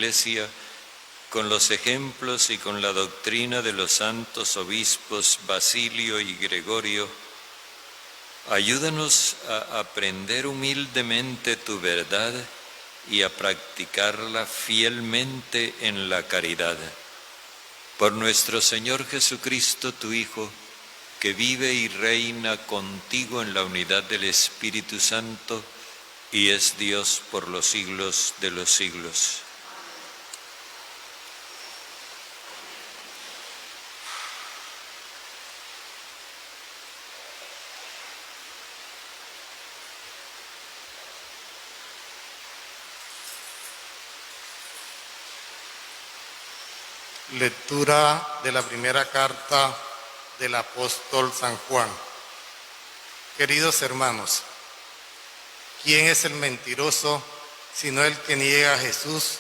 Iglesia, con los ejemplos y con la doctrina de los santos obispos Basilio y Gregorio, ayúdanos a aprender humildemente tu verdad y a practicarla fielmente en la caridad. Por nuestro Señor Jesucristo, tu Hijo, que vive y reina contigo en la unidad del Espíritu Santo y es Dios por los siglos de los siglos. Lectura de la primera carta del apóstol San Juan. Queridos hermanos, ¿quién es el mentiroso sino el que niega a Jesús?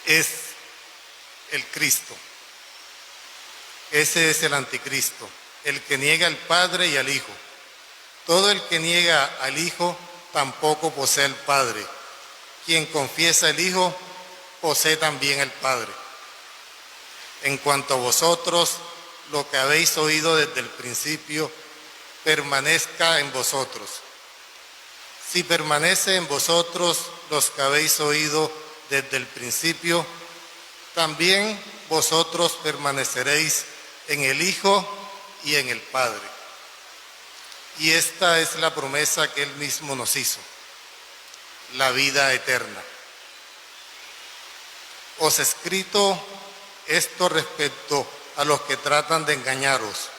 Es el Cristo. Ese es el anticristo, el que niega al Padre y al Hijo. Todo el que niega al Hijo tampoco posee al Padre. Quien confiesa al Hijo posee también al Padre. En cuanto a vosotros, lo que habéis oído desde el principio, permanezca en vosotros. Si permanece en vosotros los que habéis oído desde el principio, también vosotros permaneceréis en el Hijo y en el Padre. Y esta es la promesa que Él mismo nos hizo, la vida eterna. Os he escrito esto respecto a los que tratan de engañaros.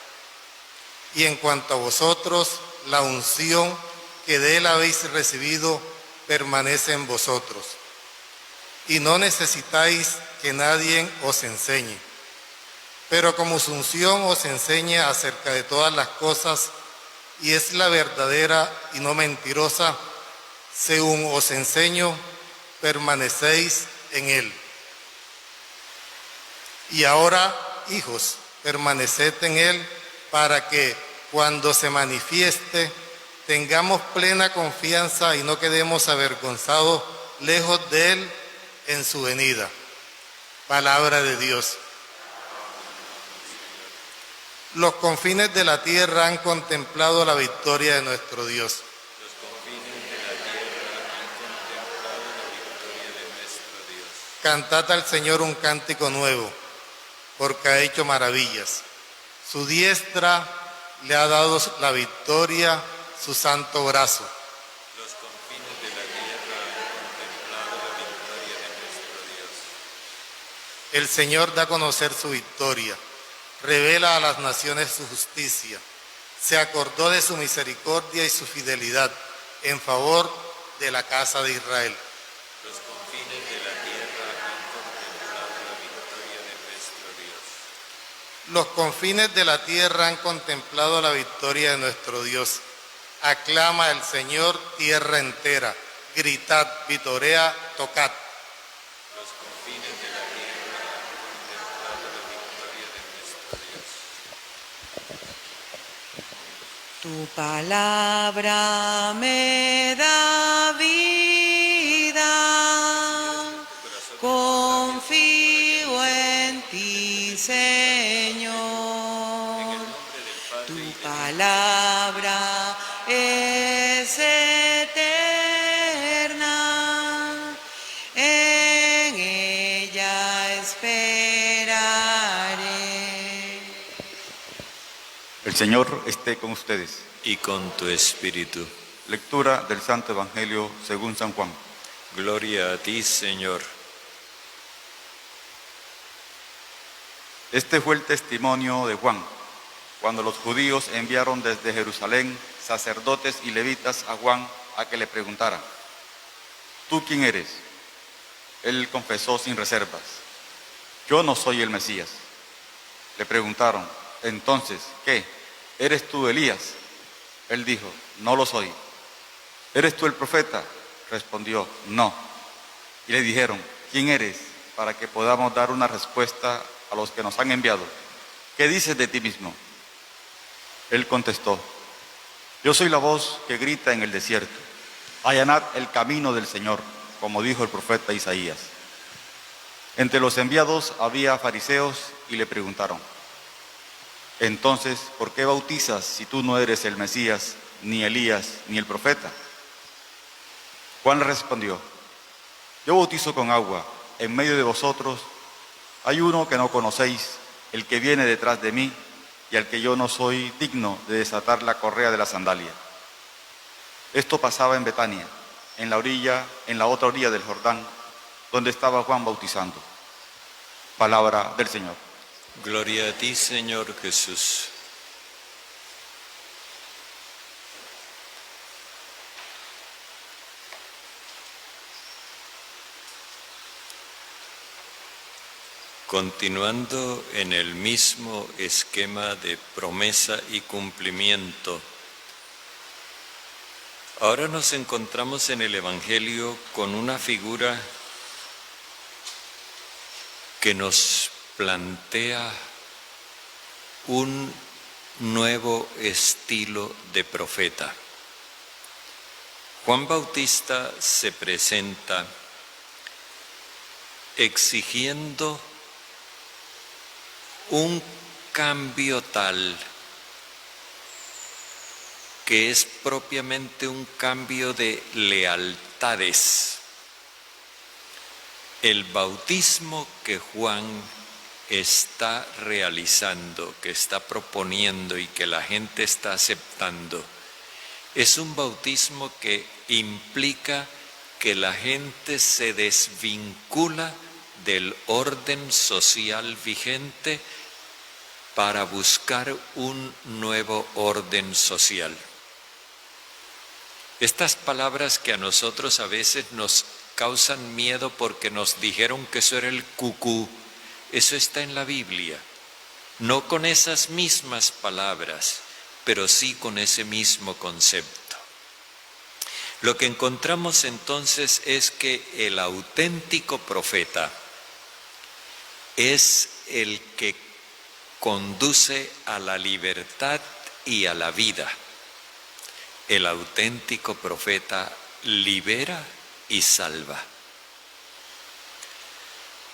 Y en cuanto a vosotros, la unción que de Él habéis recibido permanece en vosotros. Y no necesitáis que nadie os enseñe. Pero como su unción os enseña acerca de todas las cosas, y es la verdadera y no mentirosa, según os enseño, permanecéis en Él. Y ahora, hijos, permaneced en Él para que cuando se manifieste tengamos plena confianza y no quedemos avergonzados lejos de Él en su venida. Palabra de Dios. Los confines de la tierra han contemplado la victoria de nuestro Dios. Los confines de la tierra han contemplado la victoria de nuestro Dios. Cantad al Señor un cántico nuevo, porque ha hecho maravillas. Su diestra le ha dado la victoria, su santo brazo. Los confines de la tierra han contemplado la victoria de nuestro Dios. El Señor da a conocer su victoria, revela a las naciones su justicia. Se acordó de su misericordia y su fidelidad en favor de la casa de Israel. Los confines de la tierra han contemplado la victoria de nuestro Dios. Los confines de la tierra han contemplado la victoria de nuestro Dios. Aclama al Señor tierra entera. Gritad, vitorea, tocad. Los confines de la tierra han contemplado la victoria de nuestro Dios. Tu palabra me da vida, confío en ti, Señor. Tu palabra es eterna, en ella esperaré. El Señor esté con ustedes. Y con tu espíritu. Lectura del Santo Evangelio según San Juan. Gloria a ti, Señor. Este fue el testimonio de Juan, cuando los judíos enviaron desde Jerusalén sacerdotes y levitas a Juan a que le preguntaran: ¿tú quién eres? Él confesó sin reservas: yo no soy el Mesías. Le preguntaron: entonces, ¿qué? ¿Eres tú Elías? Él dijo: no lo soy. ¿Eres tú el profeta? Respondió: no. Y le dijeron: ¿quién eres? Para que podamos dar una respuesta a los que nos han enviado. ¿Qué dices de ti mismo? Él contestó: yo soy la voz que grita en el desierto: allanad el camino del Señor, como dijo el profeta Isaías. Entre los enviados había fariseos y le preguntaron: entonces, ¿por qué bautizas si tú no eres el Mesías, ni Elías, ni el profeta? Juan le respondió: yo bautizo con agua. En medio de vosotros hay uno que no conocéis, el que viene detrás de mí, y al que yo no soy digno de desatar la correa de la sandalia. Esto pasaba en Betania, en la otra orilla del Jordán, donde estaba Juan bautizando. Palabra del Señor. Gloria a ti, Señor Jesús. Continuando en el mismo esquema de promesa y cumplimiento, ahora nos encontramos en el Evangelio con una figura que nos plantea un nuevo estilo de profeta. Juan Bautista se presenta exigiendo un cambio tal que es propiamente un cambio de lealtades. El bautismo que Juan está realizando, que está proponiendo y que la gente está aceptando, es un bautismo que implica que la gente se desvincula del orden social vigente para buscar un nuevo orden social. Estas palabras que a nosotros a veces nos causan miedo porque nos dijeron que eso era el cucú, eso está en la Biblia, no con esas mismas palabras, pero sí con ese mismo concepto. Lo que encontramos entonces es que el auténtico profeta es el que conduce a la libertad y a la vida. El auténtico profeta libera y salva.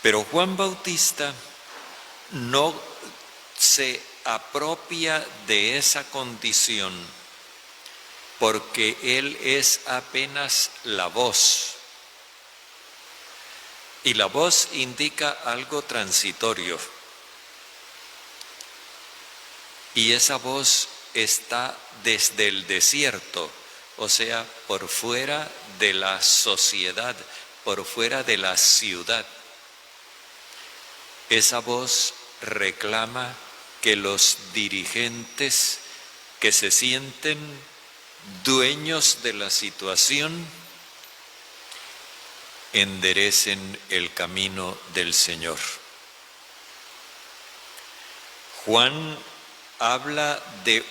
Pero Juan Bautista no se apropia de esa condición porque él es apenas la voz. Y la voz indica algo transitorio. Y esa voz está desde el desierto, o sea, por fuera de la sociedad, por fuera de la ciudad. Esa voz reclama que los dirigentes que se sienten dueños de la situación enderecen el camino del Señor. Juan habla de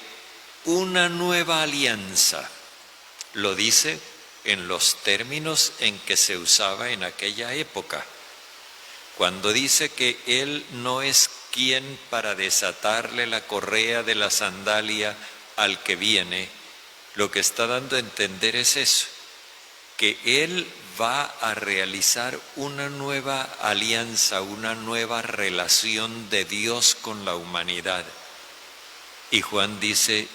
una nueva alianza. Lo dice en los términos en que se usaba en aquella época. Cuando dice que él no es quien para desatarle la correa de la sandalia al que viene, lo que está dando a entender es eso, que él va a realizar una nueva alianza, una nueva relación de Dios con la humanidad. Y Juan dice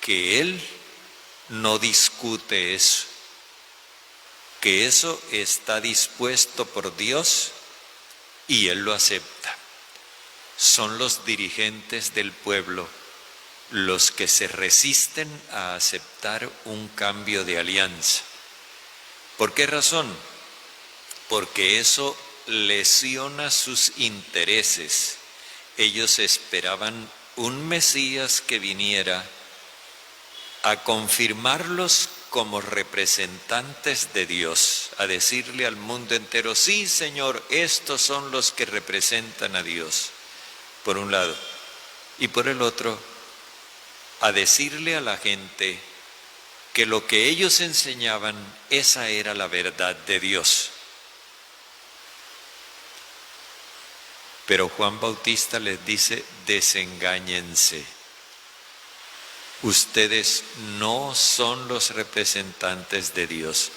que él no discute eso, que eso está dispuesto por Dios y él lo acepta. Son los dirigentes del pueblo los que se resisten a aceptar un cambio de alianza. ¿Por qué razón? Porque eso lesiona sus intereses. Ellos esperaban un Mesías que viniera a confirmarlos como representantes de Dios, a decirle al mundo entero: sí, Señor, estos son los que representan a Dios, por un lado, y por el otro, a decirle a la gente que lo que ellos enseñaban, esa era la verdad de Dios. Pero Juan Bautista les dice: desengáñense. Ustedes no son los representantes de Dios.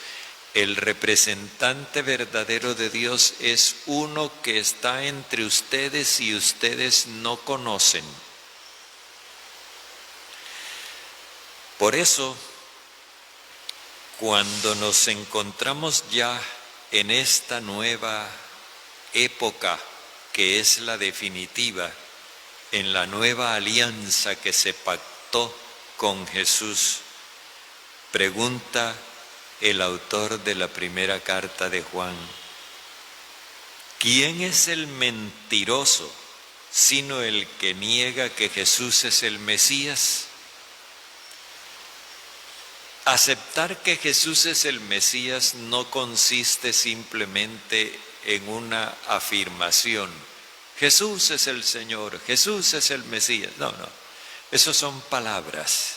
El representante verdadero de Dios es uno que está entre ustedes y ustedes no conocen. Por eso, cuando nos encontramos ya en esta nueva época, que es la definitiva, en la nueva alianza que se pactó con Jesús, pregunta el autor de la primera carta de Juan: ¿quién es el mentiroso sino el que niega que Jesús es el Mesías? Aceptar que Jesús es el Mesías no consiste simplemente en una afirmación: Jesús es el Señor, Jesús es el Mesías. No, esos son palabras.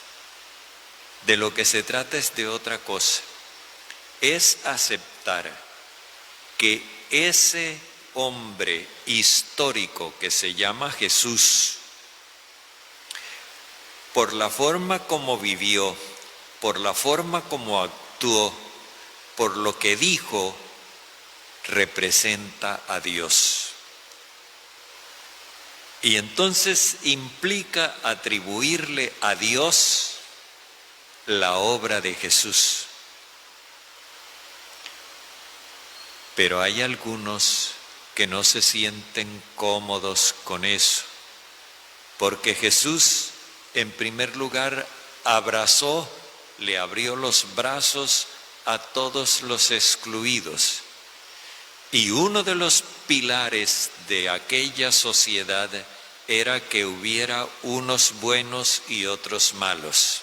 De lo que se trata es de otra cosa. Es aceptar que ese hombre histórico que se llama Jesús, por la forma como vivió, por la forma como actuó, por lo que dijo, representa a Dios. Y entonces implica atribuirle a Dios la obra de Jesús. Pero hay algunos que no se sienten cómodos con eso, porque Jesús, en primer lugar, abrazó, le abrió los brazos a todos los excluidos. Y uno de los pilares de aquella sociedad era que hubiera unos buenos y otros malos,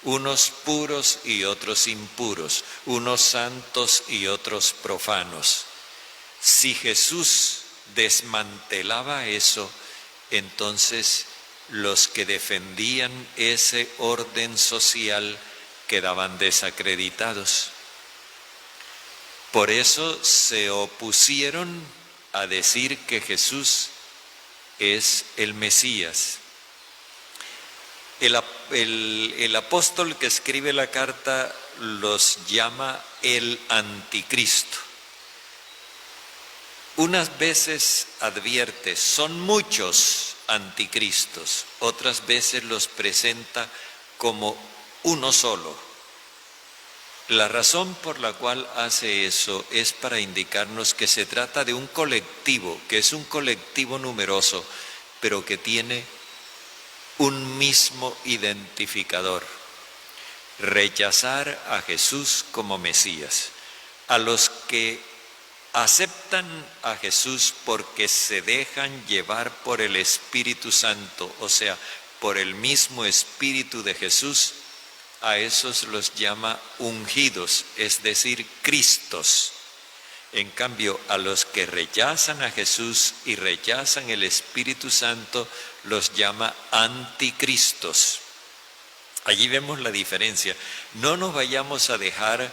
unos puros y otros impuros, unos santos y otros profanos. Si Jesús desmantelaba eso, entonces los que defendían ese orden social quedaban desacreditados. Por eso se opusieron a decir que Jesús es el Mesías. El apóstol que escribe la carta los llama el anticristo. Unas veces advierte, son muchos anticristos, otras veces los presenta como uno solo. La razón por la cual hace eso es para indicarnos que se trata de un colectivo, que es un colectivo numeroso, pero que tiene un mismo identificador: rechazar a Jesús como Mesías. A los que aceptan a Jesús porque se dejan llevar por el Espíritu Santo, o sea, por el mismo Espíritu de Jesús, a esos los llama ungidos, es decir, Cristos. En cambio, a los que rechazan a Jesús y rechazan el Espíritu Santo, los llama anticristos. Allí vemos la diferencia. No nos vayamos a dejar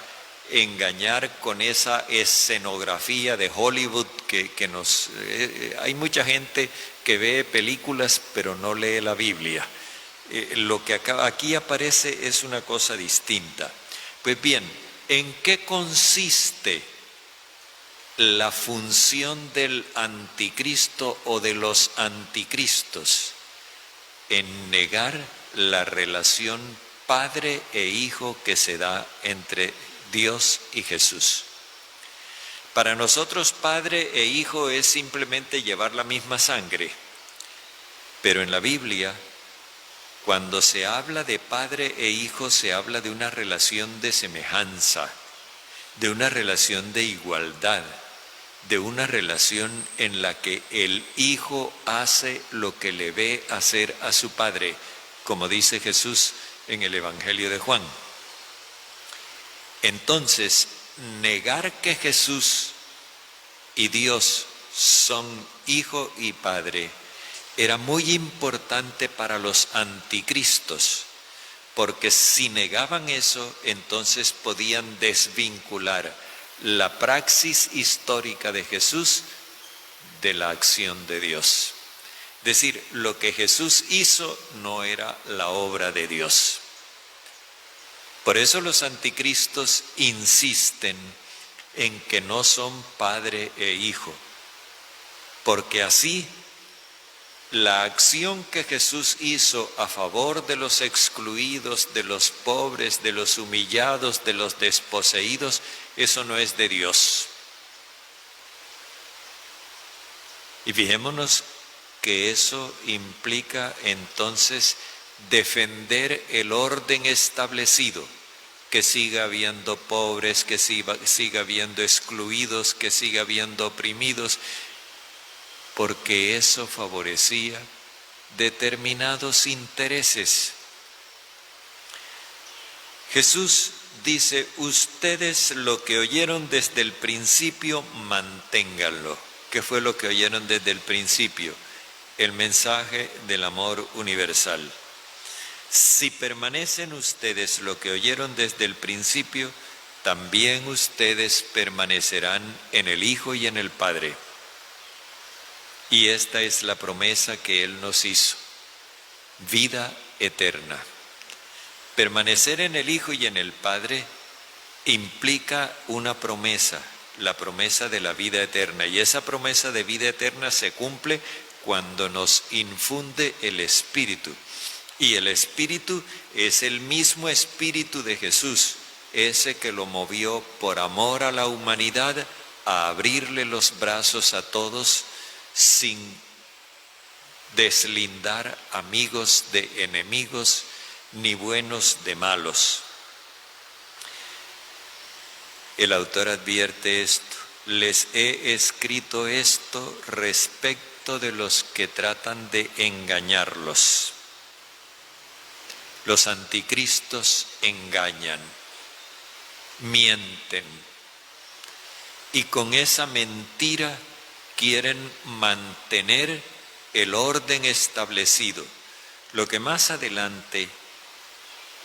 engañar con esa escenografía de Hollywood que nos... hay mucha gente que ve películas pero no lee la Biblia. Lo que aquí aparece es una cosa distinta. Pues bien, ¿en qué consiste la función del anticristo o de los anticristos? En negar la relación padre e hijo que se da entre Dios y Jesús. Para nosotros padre e hijo es simplemente llevar la misma sangre, pero en la Biblia, cuando se habla de padre e hijo, se habla de una relación de semejanza, de una relación de igualdad, de una relación en la que el hijo hace lo que le ve hacer a su padre, como dice Jesús en el Evangelio de Juan. Entonces, negar que Jesús y Dios son hijo y padre era muy importante para los anticristos, porque si negaban eso, entonces podían desvincular la praxis histórica de Jesús de la acción de Dios. Es decir, lo que Jesús hizo no era la obra de Dios. Por eso los anticristos insisten en que no son padre e hijo, porque así la acción que Jesús hizo a favor de los excluidos, de los pobres, de los humillados, de los desposeídos, eso no es de Dios. Y fijémonos que eso implica entonces defender el orden establecido, que siga habiendo pobres, que siga habiendo excluidos, que siga habiendo oprimidos, porque eso favorecía determinados intereses. Jesús dice, ustedes lo que oyeron desde el principio, manténganlo. ¿Qué fue lo que oyeron desde el principio? El mensaje del amor universal. Si permanecen ustedes lo que oyeron desde el principio, también ustedes permanecerán en el Hijo y en el Padre. Y esta es la promesa que Él nos hizo, vida eterna. Permanecer en el Hijo y en el Padre implica una promesa, la promesa de la vida eterna. Y esa promesa de vida eterna se cumple cuando nos infunde el Espíritu. Y el Espíritu es el mismo Espíritu de Jesús, ese que lo movió por amor a la humanidad a abrirle los brazos a todos sin deslindar amigos de enemigos ni buenos de malos. El autor advierte esto: les he escrito esto respecto de los que tratan de engañarlos. Los anticristos engañan, mienten, y con esa mentira quieren mantener el orden establecido, lo que más adelante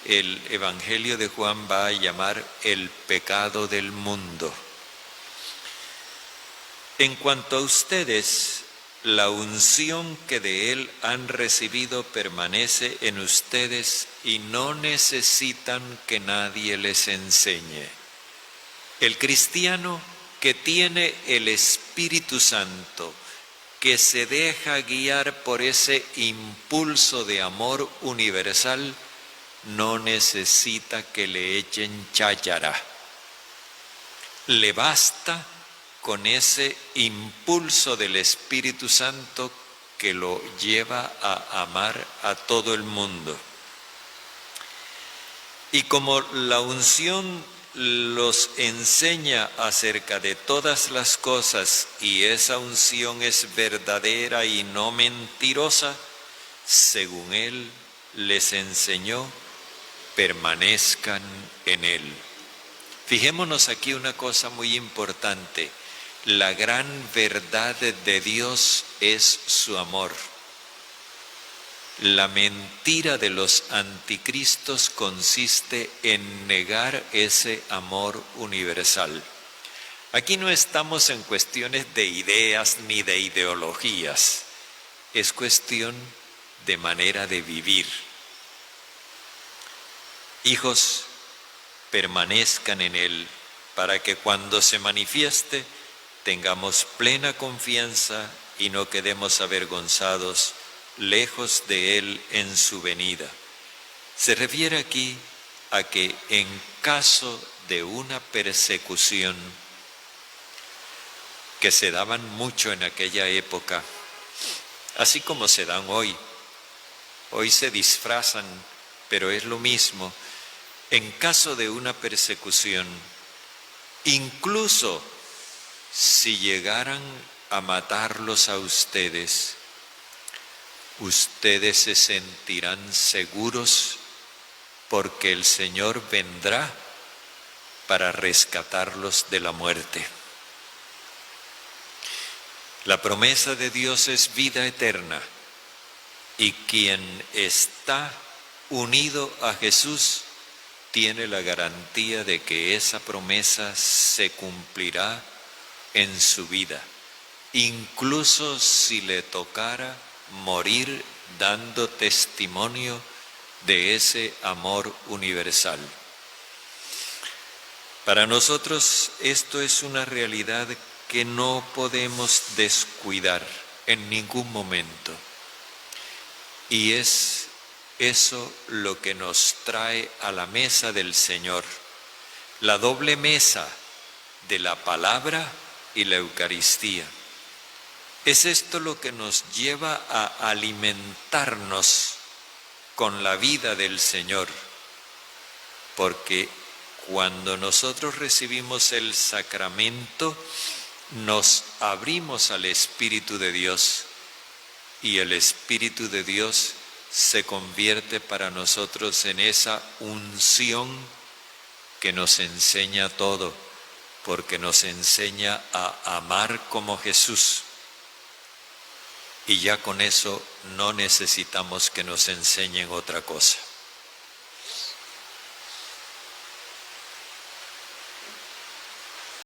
el Evangelio de Juan va a llamar el pecado del mundo. En cuanto a ustedes, la unción que de Él han recibido permanece en ustedes y no necesitan que nadie les enseñe. El cristiano que tiene el Espíritu Santo, que se deja guiar por ese impulso de amor universal, no necesita que le echen cháchara. Le basta con ese impulso del Espíritu Santo que lo lleva a amar a todo el mundo. Y como la unción los enseña acerca de todas las cosas y esa unción es verdadera y no mentirosa, según Él les enseñó, permanezcan en Él. Fijémonos aquí una cosa muy importante: la gran verdad de Dios es su amor. La mentira de los anticristos consiste en negar ese amor universal. Aquí no estamos en cuestiones de ideas ni de ideologías, es cuestión de manera de vivir. Hijos, permanezcan en Él para que cuando se manifieste tengamos plena confianza y no quedemos avergonzados lejos de Él en su venida. Se refiere aquí a que en caso de una persecución, que se daban mucho en aquella época, así como se dan hoy se disfrazan, pero es lo mismo. En caso de una persecución, incluso si llegaran a matarlos a ustedes, ustedes se sentirán seguros porque el Señor vendrá para rescatarlos de la muerte. La promesa de Dios es vida eterna y quien está unido a Jesús tiene la garantía de que esa promesa se cumplirá en su vida, incluso si le tocara morir dando testimonio de ese amor universal. Para nosotros esto es una realidad que no podemos descuidar en ningún momento. Y es eso lo que nos trae a la mesa del Señor, la doble mesa de la palabra y la Eucaristía. Es esto lo que nos lleva a alimentarnos con la vida del Señor, porque cuando nosotros recibimos el sacramento, nos abrimos al Espíritu de Dios y el Espíritu de Dios se convierte para nosotros en esa unción que nos enseña todo, porque nos enseña a amar como Jesús. Y ya con eso no necesitamos que nos enseñen otra cosa.